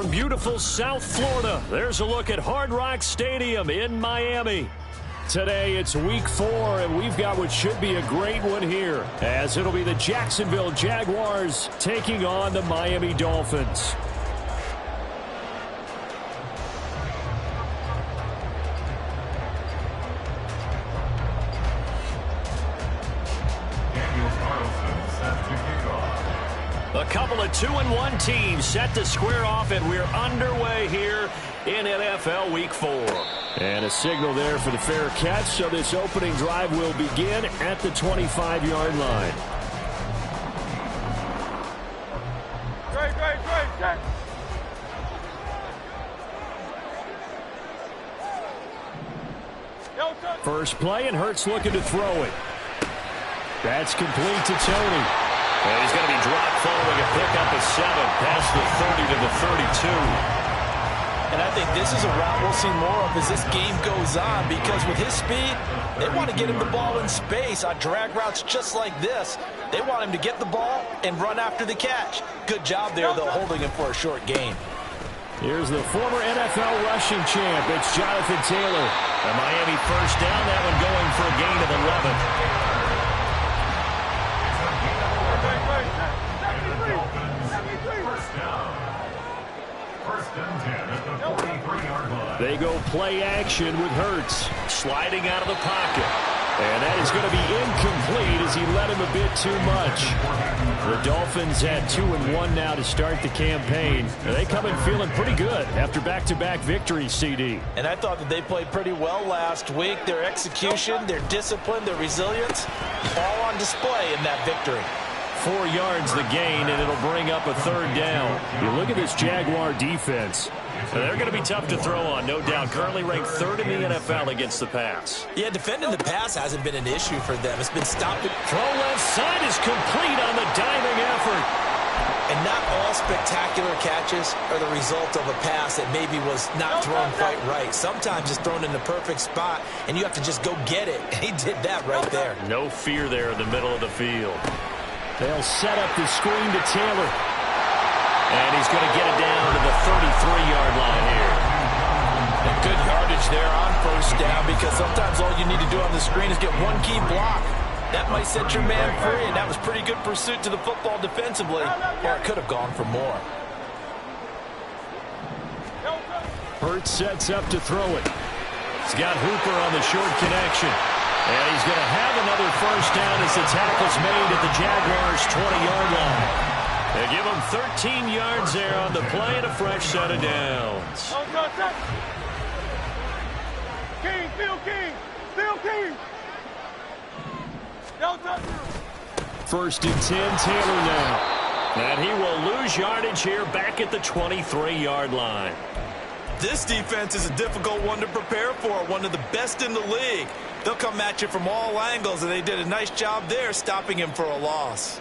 from beautiful South Florida, there's a look at Hard Rock Stadium in Miami. Today it's week 4, and we've got what should be a great one here, as it'll be the Jacksonville Jaguars taking on the Miami Dolphins. A couple of 2-1 teams set to square off, and we're underway here in NFL Week 4. And a signal there for the fair catch, so this opening drive will begin at the 25-yard line. Great. First play, and Hurts looking to throw it. That's complete to Tony. And he's going to be dropped following a pickup of 7 past the 30 to the 32. And I think this is a route we'll see more of as this game goes on, because with his speed, they want to get him the ball in space on drag routes just like this. They want him to get the ball and run after the catch. Good job there, though, holding him for a short gain. Here's the former NFL rushing champ. It's Jonathan Taylor. A Miami first down, that one going for a gain of 11. They go play action with Hurts, sliding out of the pocket. And that is going to be incomplete as he let him a bit too much. The Dolphins at 2-1 now to start the campaign. They come in feeling pretty good after back-to-back victories, CD. And I thought that they played pretty well last week. Their execution, their discipline, their resilience, all on display in that victory. 4 yards the gain, and it'll bring up a third down. You look at this Jaguar defense. They're going to be tough to throw on, no doubt. Currently ranked 3rd in the NFL against the pass. Yeah, defending the pass hasn't been an issue for them. It's been stopping. Throw left side is complete on the diving effort. And not all spectacular catches are the result of a pass that maybe was not thrown quite right. Sometimes it's thrown in the perfect spot, and you have to just go get it. And he did that right there. No fear there in the middle of the field. They'll set up the screen to Taylor. And he's going to get it down to the 33-yard line here. And good yardage there on first down, because sometimes all you need to do on the screen is get one key block. That might set your man free, and that was pretty good pursuit to the football defensively, or it could have gone for more. Hurts sets up to throw it. He's got Hooper on the short connection. And he's going to have another first down as the tackle's made at the Jaguars' 20-yard line. They give him 13 yards there on the play and a fresh set of downs. King. First and 10, Taylor now. And he will lose yardage here back at the 23-yard line. This defense is a difficult one to prepare for, one of the best in the league. They'll come at you from all angles, and they did a nice job there stopping him for a loss.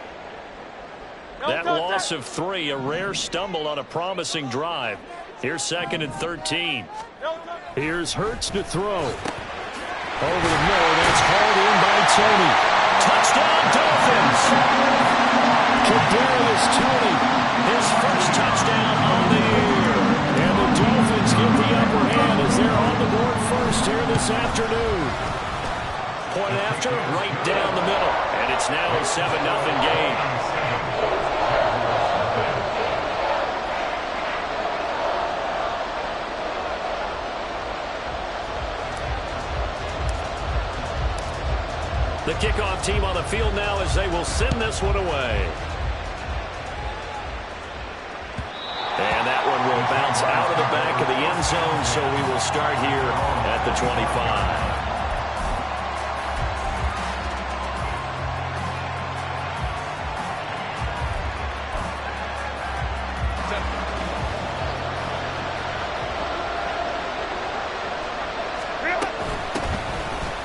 That loss of 3, a rare stumble on a promising drive. Here's 2nd and 13. Here's Hurts to throw. Over the middle, that's hauled in by Tony. Touchdown, Dolphins! Kadarius Toney, his first touchdown on the year. And the Dolphins get the upper hand as they're on the board first here this afternoon. Point after, right down the middle. And it's now a 7-0 game. The kickoff team on the field now as they will send this one away. And that one will bounce out of the back of the end zone, so we will start here at the 25.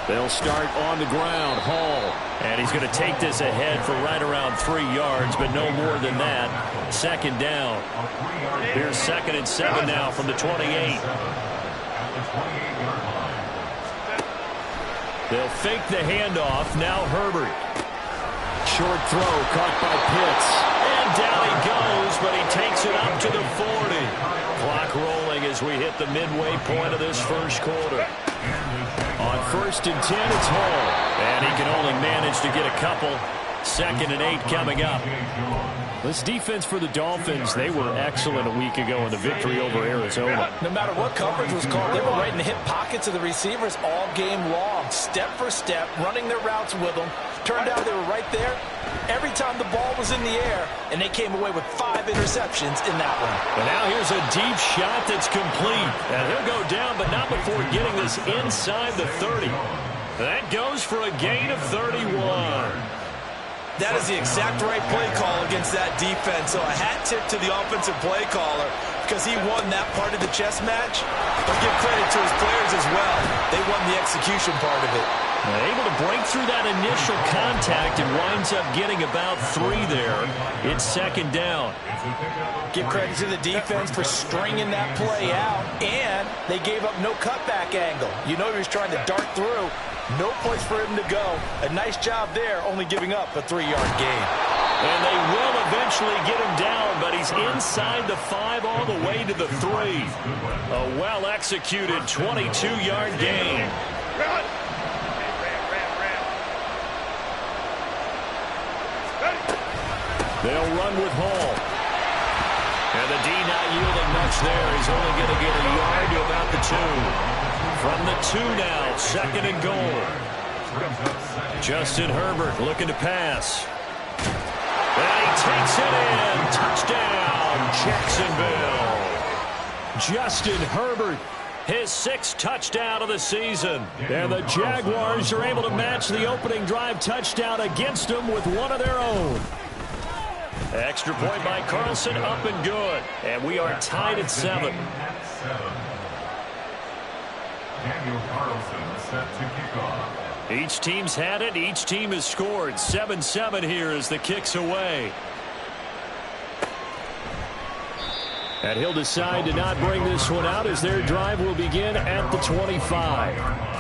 They'll start on the ground. Hall. And he's going to take this ahead for right around 3 yards, but no more than that. 2nd down. Here's 2nd and 7 now from the 28. They'll fake the handoff. Now Herbert. Short throw caught by Pitts. And down he goes, but he takes it up to the 40. as we hit the midway point of this first quarter. On 1st and 10, it's Hall. And he can only manage to get a couple. 2nd and 8 coming up. This defense for the Dolphins, they were excellent a week ago in the victory over Arizona. No matter what coverage was called, they were right in the hip pockets of the receivers all game long. Step for step, running their routes with them. Turned out they were right there every time the ball was in the air, and they came away with 5 interceptions in that one. And now here's a deep shot that's complete. And he'll go down, but not before getting this inside the 30. That goes for a gain of 31. That is the exact right play call against that defense. So a hat tip to the offensive play caller because he won that part of the chess match. But give credit to his players as well. They won the execution part of it. Able to break through that initial contact and winds up getting about 3 there. It's 2nd down. Give credit to the defense for stringing that play out, and they gave up no cutback angle. You know he was trying to dart through. No place for him to go. A nice job there, only giving up a 3-yard gain. And they will eventually get him down, but he's inside the 5 all the way to the 3. A well-executed 22-yard gain. They'll run with Hall. And the D not yielding much there. He's only going to get a yard to about the 2. From the 2 now, 2nd and goal. Justin Herbert looking to pass. And he takes it in. Touchdown, Jacksonville. Justin Herbert, his 6th touchdown of the season. And the Jaguars are able to match the opening drive touchdown against them with one of their own. Extra point by Carlson, up and good. And we are tied at 7. Each team's had it. Each team has scored. 7-7 here as the kick's away. And he'll decide to not bring this one out as their drive will begin at the 25.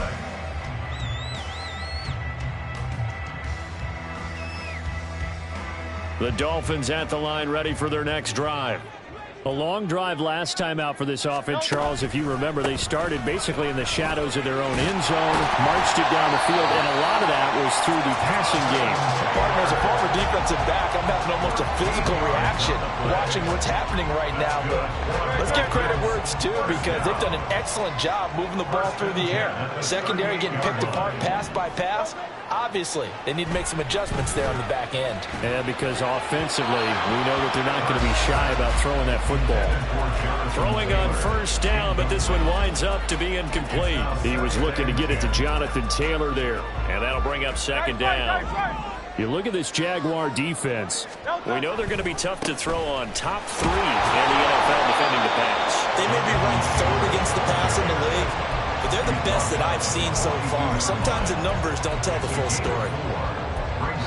The Dolphins at the line ready for their next drive. A long drive last time out for this offense, Charles. If you remember, they started basically in the shadows of their own end zone, marched it down the field, and a lot of that was through the passing game. Partner, as a former defensive back, I'm having almost a physical reaction watching what's happening right now. But let's give credit where it's due because they've done an excellent job moving the ball through the air. Secondary getting picked apart pass by pass. Obviously, they need to make some adjustments there on the back end. Yeah, because offensively, we know that they're not going to be shy about throwing that football. Throwing on 1st down, but this one winds up to be incomplete. He was looking to get it to Jonathan Taylor there, and that'll bring up 2nd down. You look at this Jaguar defense. We know they're going to be tough to throw on. Top 3 in the NFL defending the pass. They may be ranked 3rd against the pass in the league, but they're the best that I've seen so far. Sometimes the numbers don't tell the full story.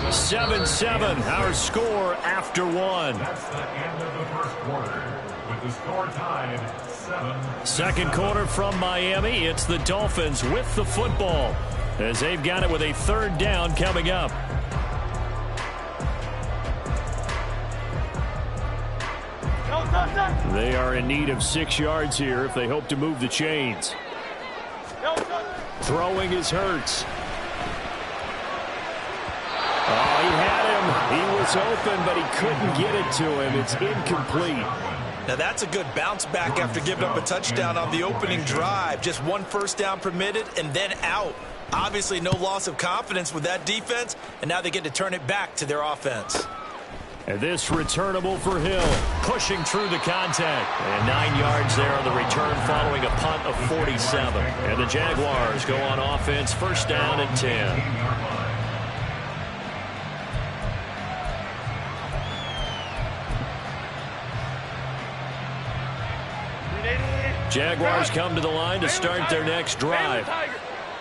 7-7, our score after 1. That's the end of the first quarter, with the score tied 7. Second quarter from Miami. It's the Dolphins with the football as they've got it with a 3rd down coming up. They are in need of 6 yards here if they hope to move the chains. Throwing is Hurts. Oh, he had him. He was open, but he couldn't get it to him. It's incomplete. Now that's a good bounce back after giving up a touchdown on the opening drive. Just 1 first down permitted and then out. Obviously no loss of confidence with that defense, and now they get to turn it back to their offense. And this returnable for Hill, pushing through the contact. And 9 yards there on the return following a punt of 47. And the Jaguars go on offense, 1st down and 10. Jaguars come to the line to start their next drive.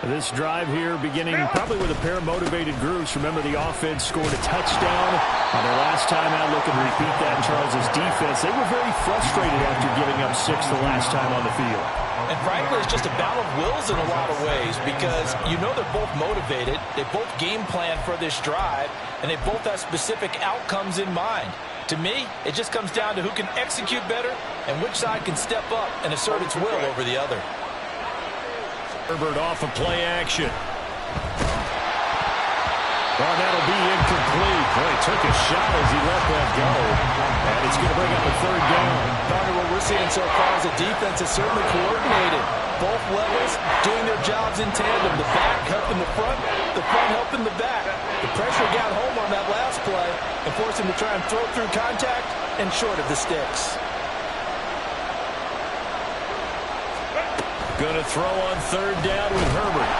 This drive here beginning probably with a pair of motivated groups. Remember, the offense scored a touchdown on their last time out. Looking to repeat that. Charles's defense, they were very frustrated after giving up 6 the last time on the field. And frankly, it's just a battle of wills in a lot of ways because you know they're both motivated. They both game plan for this drive, and they both have specific outcomes in mind. To me, it just comes down to who can execute better and which side can step up and assert its will over the other. Herbert off of play action. Well, that'll be incomplete. Boy, he took a shot as he let that go. And it's going to bring up a third down. Partner, what we're seeing so far is the defense is certainly coordinated. Both levels doing their jobs in tandem. The back helping the front helping the back. The pressure got home on that last play and forced him to try and throw through contact and short of the sticks. Going to throw on third down with Herbert.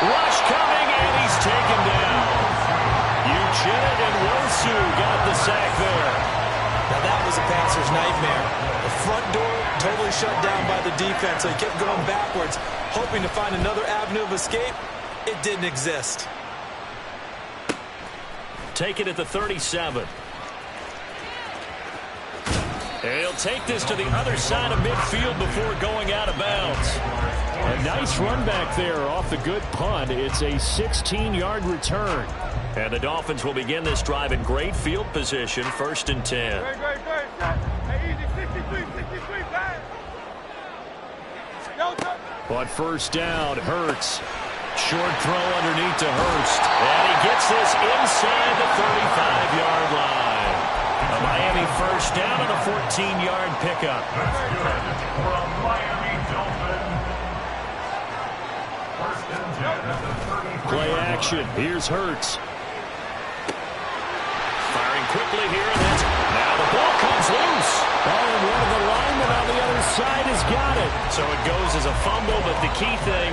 Rush coming, and he's taken down. Uchenna and Wosu got the sack there. Now that was a passer's nightmare. The front door totally shut down by the defense, so he kept going backwards, hoping to find another avenue of escape. It didn't exist. Take it at the 37. And he'll take this to the other side of midfield before going out of bounds. A nice run back there off the good punt. It's a 16-yard return. And the Dolphins will begin this drive in great field position, 1st and 10. On first down, Hurts. Short throw underneath to Hurst. And he gets this inside the 35-yard line. A Miami first down on a 14-yard pickup. That's good for a Miami Dolphin. 1st and 10 at the 35. Play action. Here's Hurts. Firing quickly here, and that's now the ball comes loose. Oh, and one of the linemen on the other side has got it. So it goes as a fumble, but the key thing,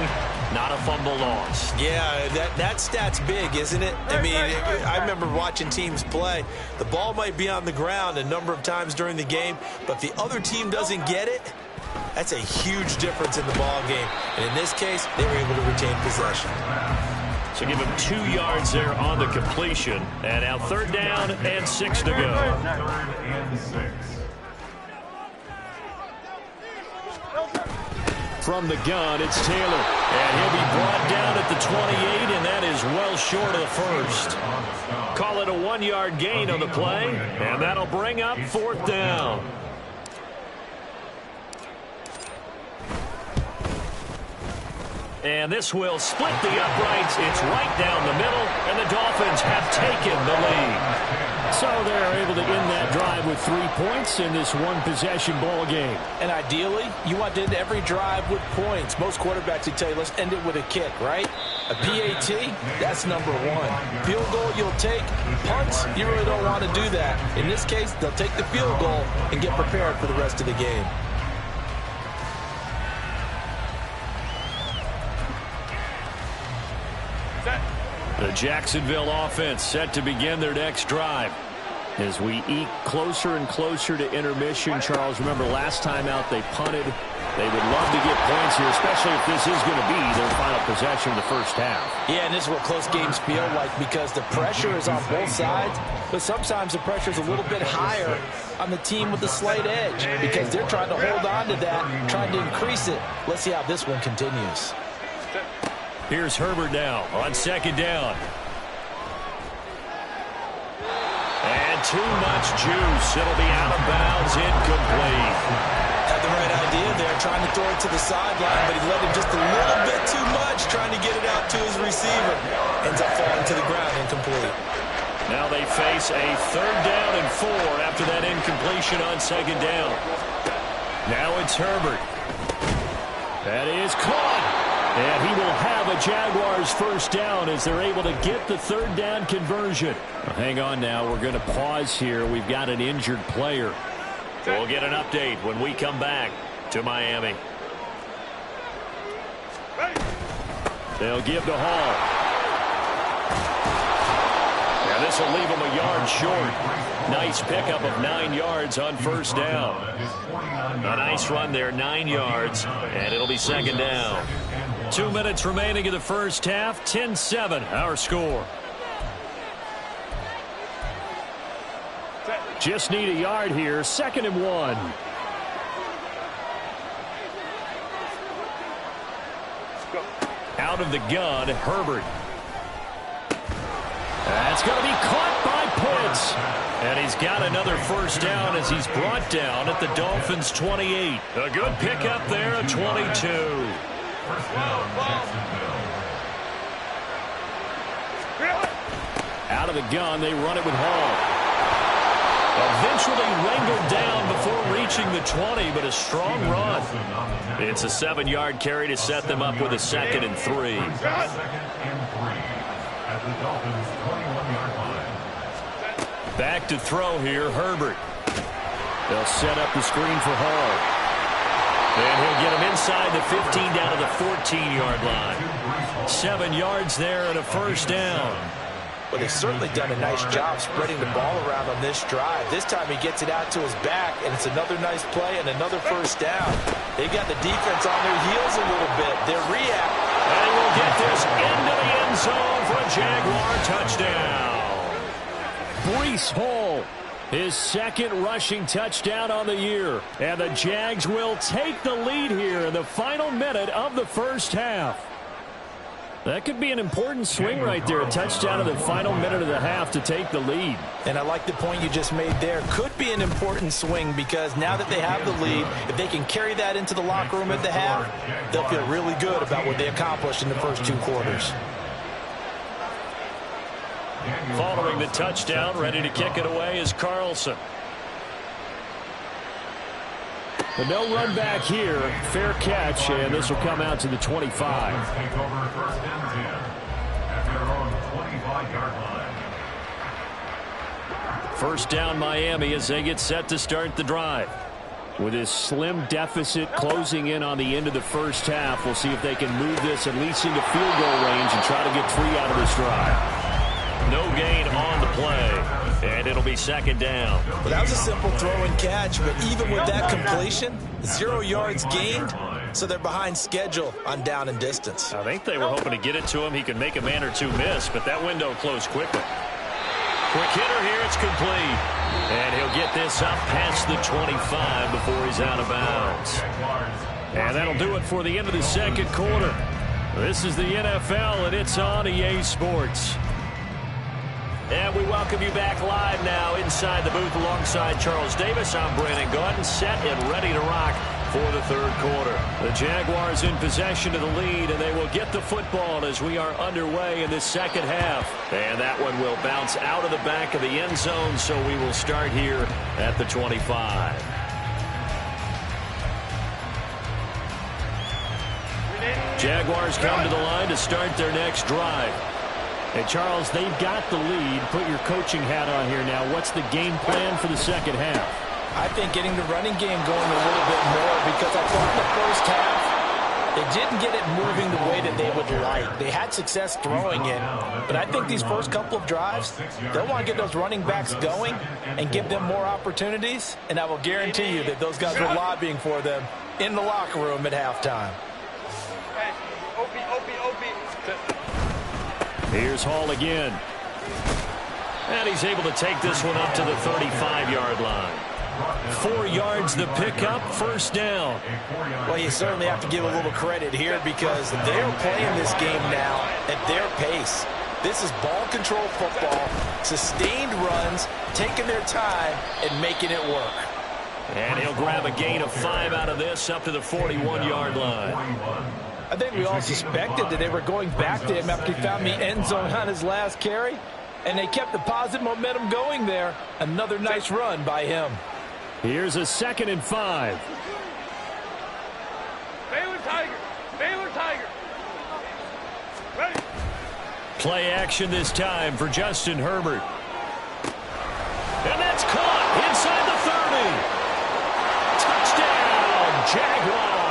not a fumble loss. Yeah, that stat's big, isn't it? I mean, I remember watching teams play. The ball might be on the ground a number of times during the game, but if the other team doesn't get it, that's a huge difference in the ball game. And in this case, they were able to retain possession. So give him 2 yards there on the completion. And now 3rd down and 6 to go. 3rd and 6. From the gun, it's Taylor. And he'll be brought down at the 28, and that is well short of the first. Call it a 1-yard gain on the play, and that'll bring up 4th down. And this will split the uprights. It's right down the middle, and the Dolphins have taken the lead. So they're able to end that drive with 3 points in this one-possession ball game. And ideally, you want to end every drive with points. Most quarterbacks would tell you, let's end it with a kick, right? A PAT, that's number 1. Field goal you'll take. Punts, you really don't want to do that. In this case, they'll take the field goal and get prepared for the rest of the game. The Jacksonville offense set to begin their next drive. As we eke closer and closer to intermission, Charles, remember last time out they punted. They would love to get points here, especially if this is going to be their final possession of the first half. Yeah, and this is what close games feel like because the pressure is on both sides, but sometimes the pressure is a little bit higher on the team with the slight edge because they're trying to hold on to that, trying to increase it. Let's see how this one continues. Here's Herbert now on 2nd down. And too much juice. It'll be out of bounds, incomplete. Had the right idea there, trying to throw it to the sideline, but he let him just a little bit too much, trying to get it out to his receiver. Ends up falling to the ground, incomplete. Now they face a 3rd down and 4 after that incompletion on 2nd down. Now it's Herbert. That is caught. And he will have a Jaguars first down as they're able to get the 3rd down conversion. Well, hang on now. We're going to pause here. We've got an injured player. We'll get an update when we come back to Miami. They'll give to Hall. Now this will leave him a yard short. Nice pickup of 9 yards on first down. A nice run there, 9 yards, and it'll be 2nd down. 2 minutes remaining in the first half, 10-7 our score. Just need a yard here, 2nd and 1. Out of the gun, Herbert. That's going to be caught by Pitts. And he's got another first down as he's brought down at the Dolphins' 28. A good pickup there at 22. First down, Jacksonville. Out of the gun, they run it with Hall. Eventually wrangled down before reaching the 20, but a strong run. It's a 7-yard carry to set them up with a 2nd and 3. 2nd and 3 at the Dolphins' 21-yard line. Back to throw here, Herbert. They'll set up the screen for Hall. And he'll get him inside the 15 down to the 14-yard line. 7 yards there and a first down. Well, they've certainly done a nice job spreading the ball around on this drive. This time he gets it out to his back, and it's another nice play and another first down. They've got the defense on their heels a little bit. They're reacting. And we'll get this into the end zone for a Jaguar touchdown. Breece Hall, his 2nd rushing touchdown on the year. And the Jags will take the lead here in the final minute of the first half. That could be an important swing right there. A touchdown in the final minute of the half to take the lead. And I like the point you just made there. Could be an important swing because now that they have the lead, if they can carry that into the locker room at the half, they'll feel really good about what they accomplished in the first 2 quarters. Following the touchdown, ready to kick it away is Carlson. But no run back here. Fair catch, and this will come out to the 25. Take over 1st and 10 at their own 25-yard line. First down Miami as they get set to start the drive. With his slim deficit closing in on the end of the first half, we'll see if they can move this at least into field goal range and try to get 3 out of this drive. No gain on the play, and it'll be 2nd down. Well, that was a simple throw and catch, but even with that completion, 0 yards gained, so they're behind schedule on down and distance. I think they were hoping to get it to him. He could make a man or 2 miss, but that window closed quickly. Quick hitter here, it's complete. And he'll get this up past the 25 before he's out of bounds. And that'll do it for the end of the 2nd quarter. This is the NFL, and it's on EA Sports. And we welcome you back live now inside the booth alongside Charles Davis. I'm Brandon Gaudin, set and ready to rock for the 3rd quarter. The Jaguars in possession of the lead, and they will get the football as we are underway in this 2nd half. And that one will bounce out of the back of the end zone, so we will start here at the 25. Jaguars come to the line to start their next drive. Hey, Charles, they've got the lead. Put your coaching hat on here now. What's the game plan for the 2nd half? I think getting the running game going a little bit more because I thought in the first half they didn't get it moving the way that they would like. They had success throwing it, but I think these first couple of drives, they'll want to get those running backs going and give them more opportunities, and I will guarantee you that those guys were lobbying for them in the locker room at halftime. Here's Hall again. And he's able to take this one up to the 35-yard line. 4 yards the pickup, first down. Well, you certainly have to give a little credit here because they're playing this game now at their pace. This is ball control football, sustained runs, taking their time and making it work. And he'll grab a gain of 5 out of this up to the 41-yard line. I think we all suspected that they were going back to him after he found the end zone on his last carry, and they kept the positive momentum going there. Another nice run by him. Here's a 2nd and 5. Baylor Tiger. Baylor Tiger. Ready. Play action this time for Justin Herbert. And that's caught inside the 30. Touchdown, Jaguars.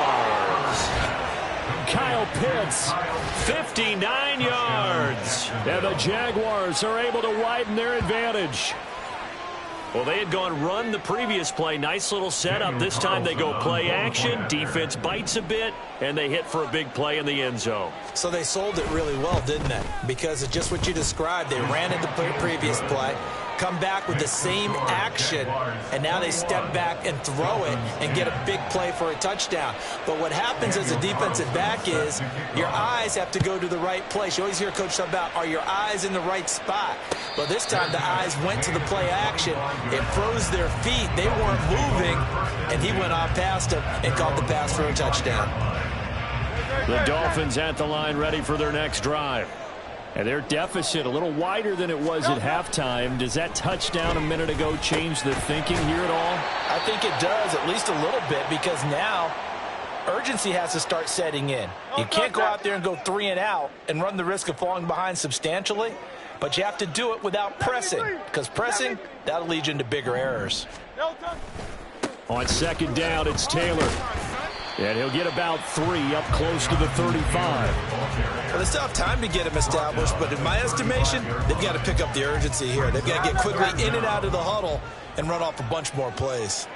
Kyle Pitts, 59 yards. And the Jaguars are able to widen their advantage. Well, they had gone run the previous play. Nice little setup. This time they go play action. Defense bites a bit, and they hit for a big play in the end zone. So they sold it really well, didn't they? Because of just what you described. They ran it the previous play. come back with the same action, and now they step back and throw it and get a big play for a touchdown. But what happens as a defensive back is your eyes have to go to the right place. You always hear Coach talk about, are your eyes in the right spot? Well, this time the eyes went to the play action. It froze their feet. They weren't moving, and he went on past him and caught the pass for a touchdown. The Dolphins at the line ready for their next drive. And their deficit a little wider than it was at halftime. Does that touchdown a minute ago change the thinking here at all? I think it does, at least a little bit, because now urgency has to start setting in. You can't go out there and go 3 and out and run the risk of falling behind substantially, but you have to do it without pressing, because pressing, that'll lead you into bigger errors. On second down, it's Taylor. And he'll get about 3 up close to the 35. Well, they still have time to get him established, but in my estimation, they've got to pick up the urgency here. They've got to get quickly in and out of the huddle and run off a bunch more plays.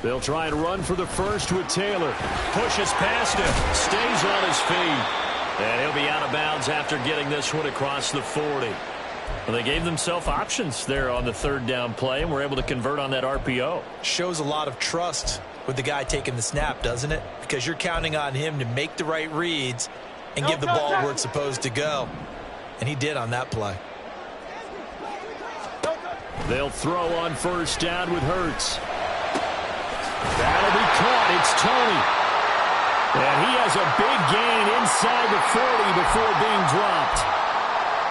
They'll try and run for the first with Taylor. Pushes past him. Stays on his feet. And he'll be out of bounds after getting this one across the 40. Well, they gave themselves options there on the third down play and were able to convert on that RPO. Shows a lot of trust with the guy taking the snap, doesn't it? Because you're counting on him to make the right reads and give the ball where it's supposed to go. And he did on that play. They'll throw on first down with Hurts. That'll be caught. It's Tony. And he has a big gain inside the 40 before being dropped.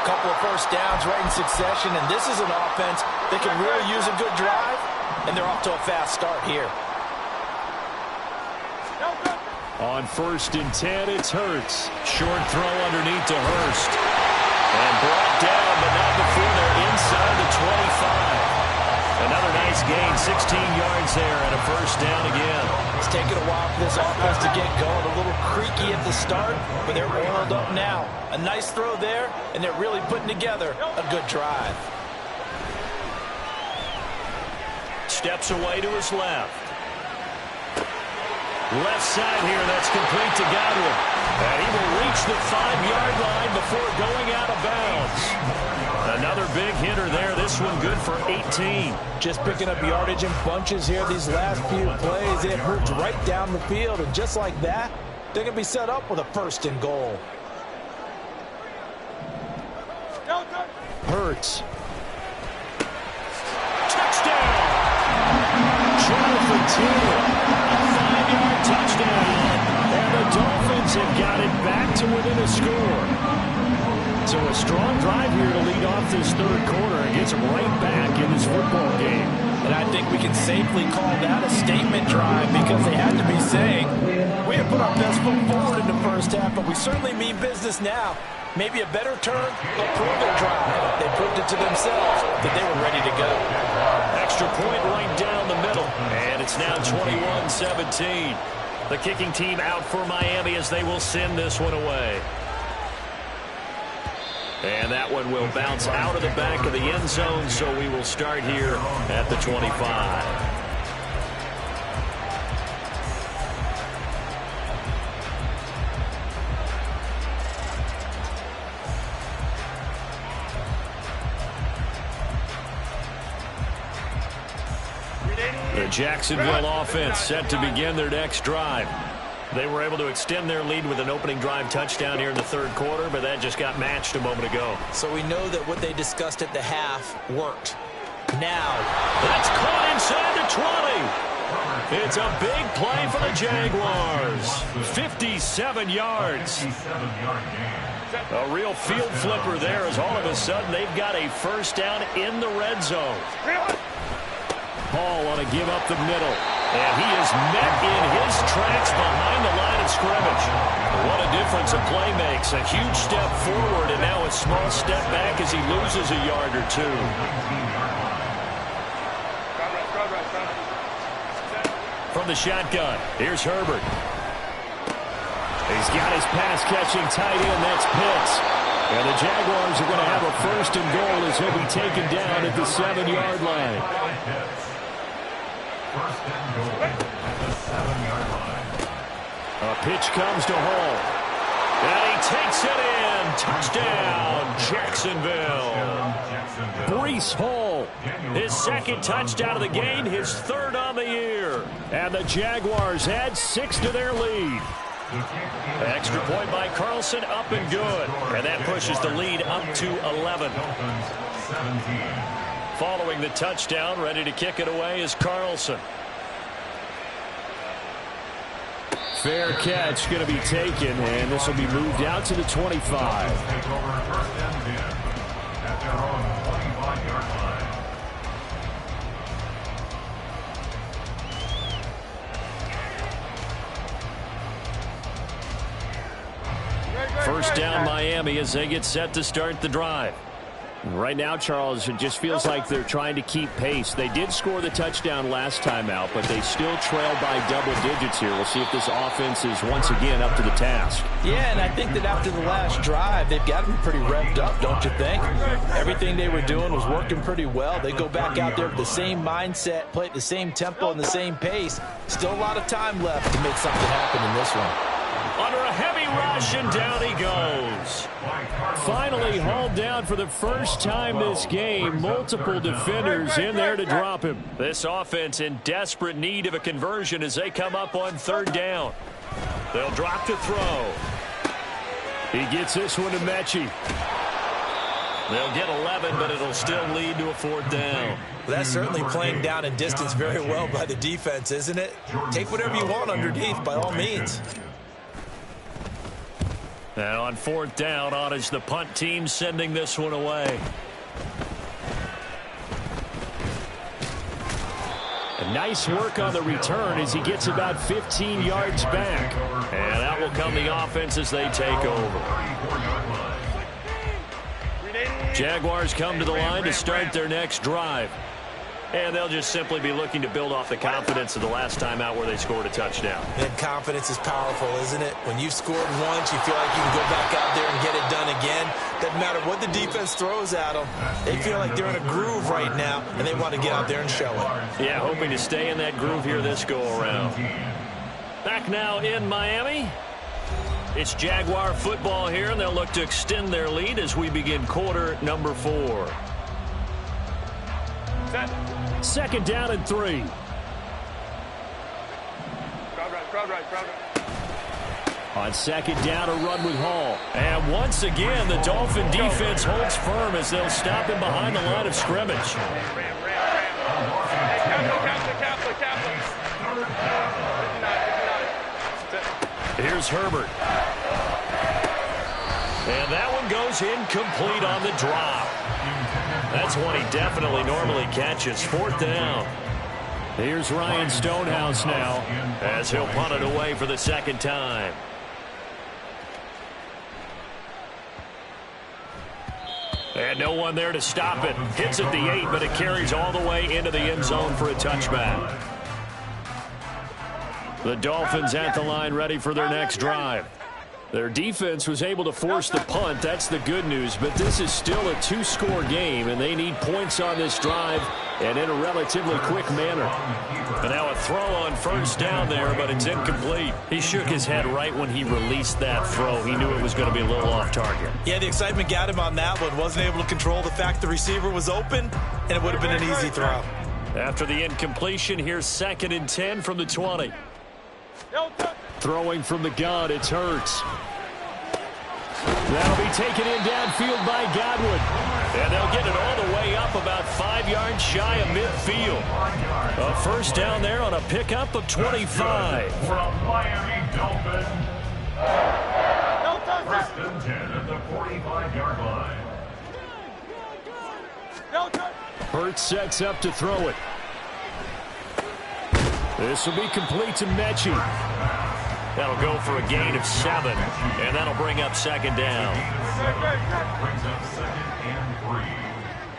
Couple of first downs right in succession, and this is an offense that can really use a good drive, and they're off to a fast start here. On first and 10, it's Hurts. Short throw underneath to Hurst. And brought down, but not before they're inside the 25. Another nice gain, 16 yards there, and a first down again. It's taken a while for this offense to get going. A little creaky at the start, but they're oiled up now. A nice throw there, and they're really putting together a good drive. Steps away to his left. Left side here, that's complete to Godwin. And he will reach the 5-yard line before going out of bounds. Another big hitter there. This one good for 18. Just picking up yardage in bunches here these last few plays. It hurts right down the field, and just like that, they're going to be set up with a first and goal. Hurts. Touchdown! Jonathan Taylor. Touchdown, and the Dolphins have got it back to within a score. So a strong drive here to lead off this third quarter and gets them right back in this football game. And I think we can safely call that a statement drive, because they had to be saying, we have put our best foot forward in the first half, but we certainly mean business now. Maybe a better term, a proven drive. They proved it to themselves that they were ready to go. Extra point right down the middle, and it's now 21-17. The kicking team out for Miami as they will send this one away. And that one will bounce out of the back of the end zone, so we will start here at the 25. The Jacksonville offense set to begin their next drive. They were able to extend their lead with an opening drive touchdown here in the third quarter, but that just got matched a moment ago. So we know that what they discussed at the half worked. Now, that's caught inside the 20. It's a big play for the Jaguars. 57 yards. A real field flipper there, as all of a sudden they've got a first down in the red zone. Hall on a give up the middle. And he is met in his tracks behind the line of scrimmage. What a difference a play makes. A huge step forward and now a small step back as he loses a yard or two. From the shotgun, here's Herbert. He's got his pass-catching tight end. That's Pitts. And the Jaguars are going to have a first and goal as he'll be taken down at the 7-yard line. First and goal at the 7-yard line. A pitch comes to Hall. And he takes it in. Touchdown, Jacksonville. Breece Hall, his second touchdown of the game, his third on the year. And the Jaguars add 6 to their lead. Extra point by Carlson, up and good. And that pushes the lead up to 11. Following the touchdown, ready to kick it away is Carlson. Fair catch going to be taken, and this will be moved out to the 25. First down Miami as they get set to start the drive. Right now, Charles, it just feels like they're trying to keep pace. They did score the touchdown last time out, but they still trail by double digits here. We'll see if this offense is once again up to the task. Yeah, and I think that after the last drive, they've got to be pretty revved up, don't you think? Everything they were doing was working pretty well. They go back out there with the same mindset, play at the same tempo and the same pace. Still a lot of time left to make something happen in this one. Under a heavy rush, and down he goes. Finally hauled down for the first time this game. Multiple defenders in there to drop him. This offense in desperate need of a conversion as they come up on third down. They'll drop to throw. He gets this one to Mechie. They'll get 11, but it'll still lead to a fourth down. Well, that's certainly playing down in distance very well by the defense, isn't it? Take whatever you want underneath, by all means. Now on fourth down, on is the punt team sending this one away. A nice work on the return as he gets about 15 yards back. And that will come the offense as they take over. Jaguars come to the line to start their next drive. And they'll just simply be looking to build off the confidence of the last time out where they scored a touchdown. And confidence is powerful, isn't it? When you've scored once, you feel like you can go back out there and get it done again. Doesn't matter what the defense throws at them. They feel like they're in a groove right now, and they want to get out there and show it. Yeah, hoping to stay in that groove here this go-around. Back now in Miami. It's Jaguar football here, and they'll look to extend their lead as we begin quarter number 4. Second down and 3. Crowd right. On second down, a run with Hall. And once again, the Dolphin defense holds firm as they'll stop him behind the line of scrimmage. Here's Herbert. And that one goes incomplete on the drop. That's one he definitely normally catches. Fourth down. Here's Ryan Stonehouse now as he'll punt it away for the second time. And no one there to stop it. Hits at the 8, but it carries all the way into the end zone for a touchback. The Dolphins at the line ready for their next drive. Their defense was able to force the punt. That's the good news. But this is still a 2-score game, and they need points on this drive and in a relatively quick manner. And now a throw on first down there, but it's incomplete. He shook his head right when he released that throw. He knew it was going to be a little off target. Yeah, the excitement got him on that one. Wasn't able to control the fact the receiver was open, and it would have been an easy throw. After the incompletion, here's 2nd and 10 from the 20. Throwing from the gun, it's Hurts. That'll be taken in downfield by Godwin. And they'll get it all the way up about 5 yards shy of midfield. A first down there on a pickup of 25. From Miami Dolphins. First and 10 at the 45-yard line. Hurts sets up to throw it. This will be complete to Mechie. That'll go for a gain of 7, and that'll bring up second down. Brings up 2nd and 3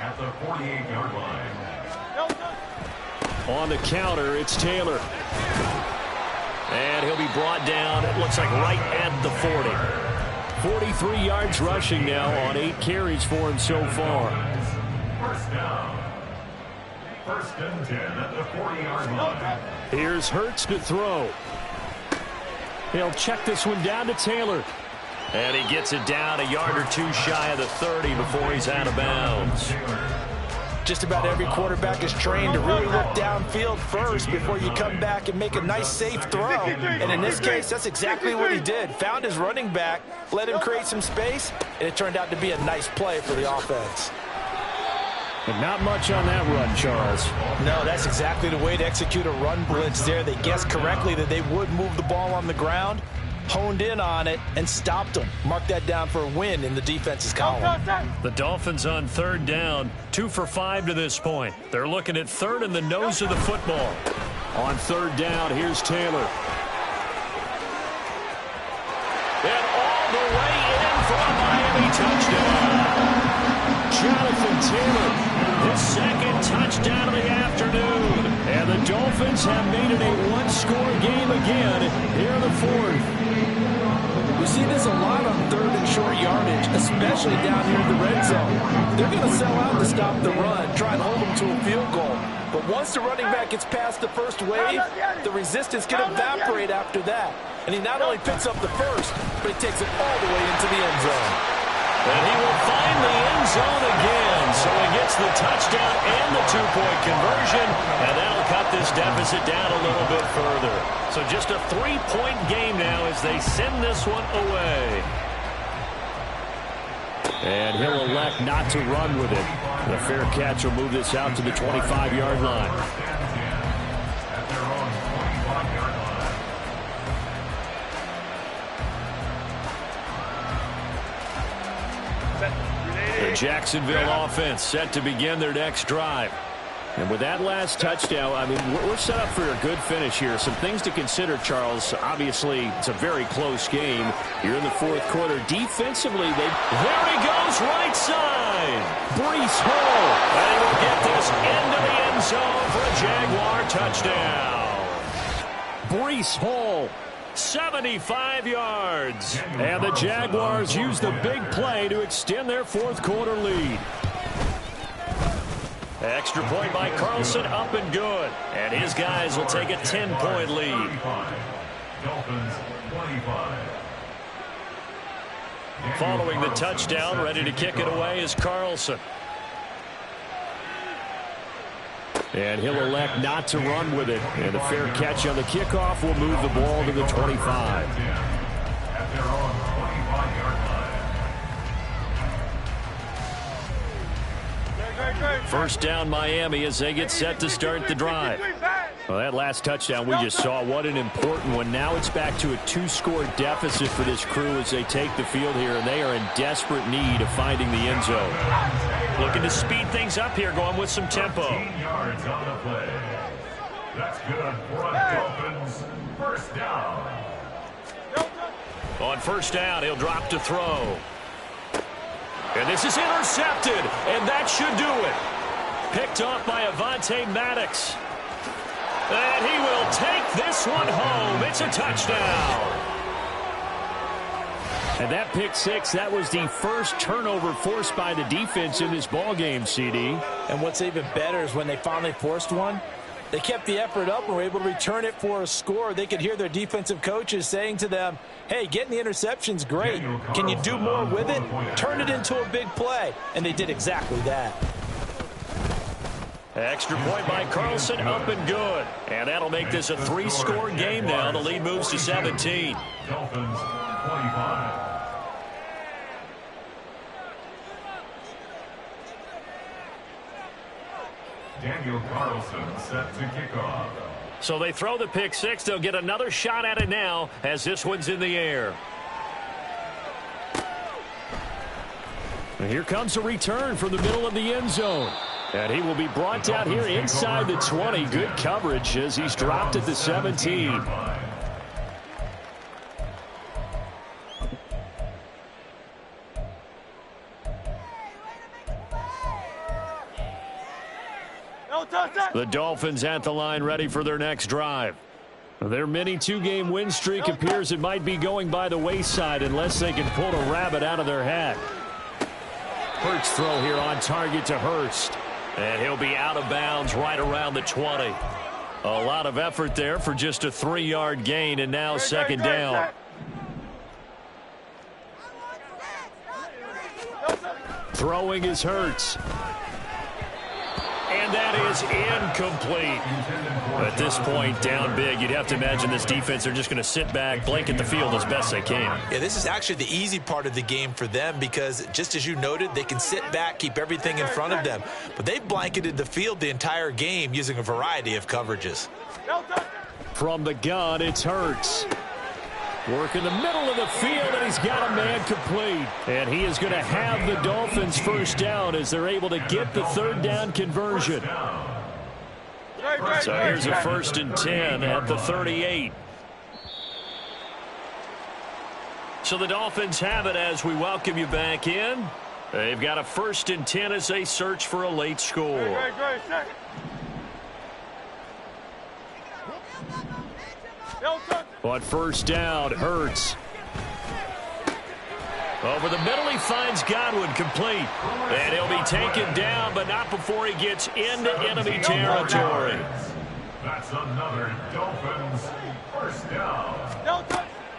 at the 48-yard line. On the counter, it's Taylor. And he'll be brought down, it looks like right at the 40. 43 yards rushing now on 8 carries for him so far. First down. First and 10 at the 40-yard line. Here's Hurts to throw. He'll check this one down to Taylor. And he gets it down a yard or two shy of the 30 before he's out of bounds. Just about every quarterback is trained to really look downfield first before you come back and make a nice, safe throw. And in this case, that's exactly what he did. Found his running back, let him create some space, and it turned out to be a nice play for the offense. But not much on that run, Charles. No, that's exactly the way to execute a run blitz there. They guessed correctly that they would move the ball on the ground, honed in on it, and stopped them. Mark that down for a win in the defense's column. The Dolphins on third down, 2 for 5 to this point. They're looking at third in the nose of the football. On third down, here's Taylor. And all the way in for a Miami touchdown. Jonathan Taylor, his second touchdown of the afternoon. And the Dolphins have made it a one-score game again here in the fourth. We see this a lot on third and short yardage, especially down here in the red zone. They're going to sell out to stop the run, try and hold them to a field goal. But once the running back gets past the first wave, the resistance can evaporate after that. And he not only picks up the first, but he takes it all the way into the end zone. And he will find the end zone again. So he gets the touchdown and the two-point conversion. And that'll cut this deficit down a little bit further. So just a 3-point game now as they send this one away. And he'll elect not to run with it. The fair catch will move this out to the 25-yard line. The Jacksonville offense set to begin their next drive. And with that last touchdown, I mean, we're set up for a good finish here. Some things to consider, Charles. Obviously, it's a very close game. You're in the fourth quarter. Defensively, there he goes, right side. Breece Hall. And he will get this into the end zone for a Jaguar touchdown. Breece Hall, 75 yards. And the Jaguars use the big play to extend their fourth quarter lead. Extra point by Carlson, up and good. And his guys will take a 10-point lead. Dolphins 25. Following the touchdown, ready to kick it away is Carlson. And he'll elect not to run with it. And a fair catch on the kickoff will move the ball to the 25. At their own 25-yard line. First down Miami as they get set to start the drive. Well, that last touchdown we just saw, what an important one. Now it's back to a 2-score deficit for this crew as they take the field here, and they are in desperate need of finding the end zone. Looking to speed things up here, going with some tempo. 15 yards on the play. That's good for a Dolphins first down. On first down, he'll drop to throw. And this is intercepted, and that should do it. Picked off by Avonte Maddox. And he will take this one home. It's a touchdown. And that pick six, that was the first turnover forced by the defense in this ballgame, CD. And what's even better is when they finally forced one, they kept the effort up and were able to return it for a score. They could hear their defensive coaches saying to them, hey, getting the interception's great. Can you do more with it? Turn it into a big play. And they did exactly that. Extra point by Carlson, up and good. And that'll make this a 3-score game now. The lead moves to 17. Dolphins 25. Daniel Carlson set to kick off. So they throw the pick six. They'll get another shot at it now as this one's in the air. And here comes a return from the middle of the end zone. And he will be brought down here inside the 20. Good coverage as he's dropped at the 17. The Dolphins at the line ready for their next drive. Their mini 2-game win streak appears it might be going by the wayside unless they can pull a rabbit out of their hat. Hurts throw here on target to Hurst. And he'll be out of bounds right around the 20. A lot of effort there for just a 3-yard gain, and now second down. Throwing is Hurts. And that is incomplete. At this point, down big, you'd have to imagine this defense are just going to sit back, blanket the field as best they can. Yeah, this is actually the easy part of the game for them because, just as you noted, they can sit back, keep everything in front of them. But they've blanketed the field the entire game using a variety of coverages. From the gun, it's Hurts. Work in the middle of the field, and he's got a man complete. And he is going to have the Dolphins first down as they're able to get the third down conversion. So here's a 1st and 10 at the 38. So the Dolphins have it as we welcome you back in. They've got a 1st and 10 as they search for a late score. On 1st down, Hurts. Over the middle, he finds Godwin complete. And he'll be taken down, but not before he gets into enemy territory. That's another Dolphins 1st down.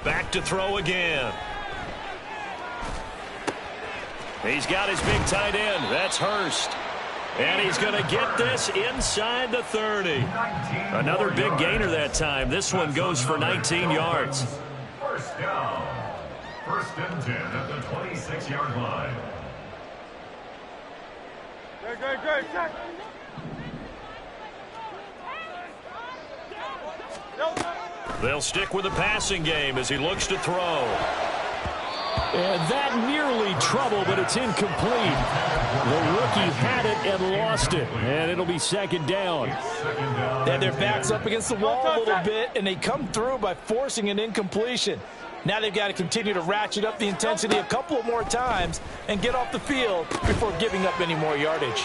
Back to throw again. He's got his big tight end. That's Hurst. And he's going to get this inside the 30. Another big gainer that time. This one goes for 19 yards. 1st down. 1st and 10 at the 26-yard line. They'll stick with the passing game as he looks to throw. And that nearly trouble, but it's incomplete. The rookie had it and lost it. And it'll be 2nd down. They had their backs up against the wall a little bit, and they come through by forcing an incompletion. Now they've got to continue to ratchet up the intensity a couple of more times and get off the field before giving up any more yardage.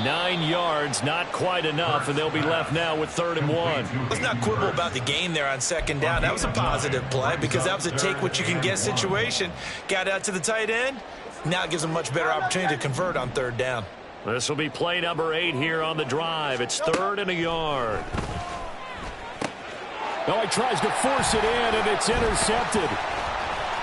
9 yards, not quite enough, and they'll be left now with 3rd and 1. Let's not quibble about the gain there on 2nd down. That was a positive play because that was a take-what-you-can-get situation. Got out to the tight end. Now it gives them much better opportunity to convert on 3rd down. This will be play number 8 here on the drive. It's 3rd and a yard. Oh, he tries to force it in, and it's intercepted.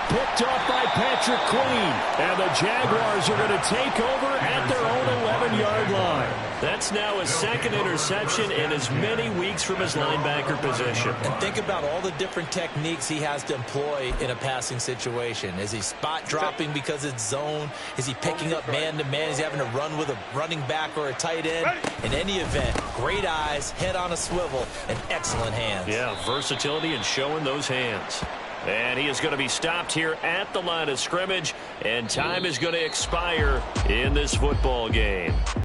Picked off by Patrick Queen. And the Jaguars are going to take over at their own 11-yard line. That's now his 2nd interception in as many weeks from his linebacker position. And think about all the different techniques he has to employ in a passing situation. Is he spot dropping because it's zone? Is he picking up man-to-man? Is he having to run with a running back or a tight end? In any event, great eyes, head on a swivel, and excellent hands. Yeah, versatility and showing those hands. And he is going to be stopped here at the line of scrimmage, and time is going to expire in this football game.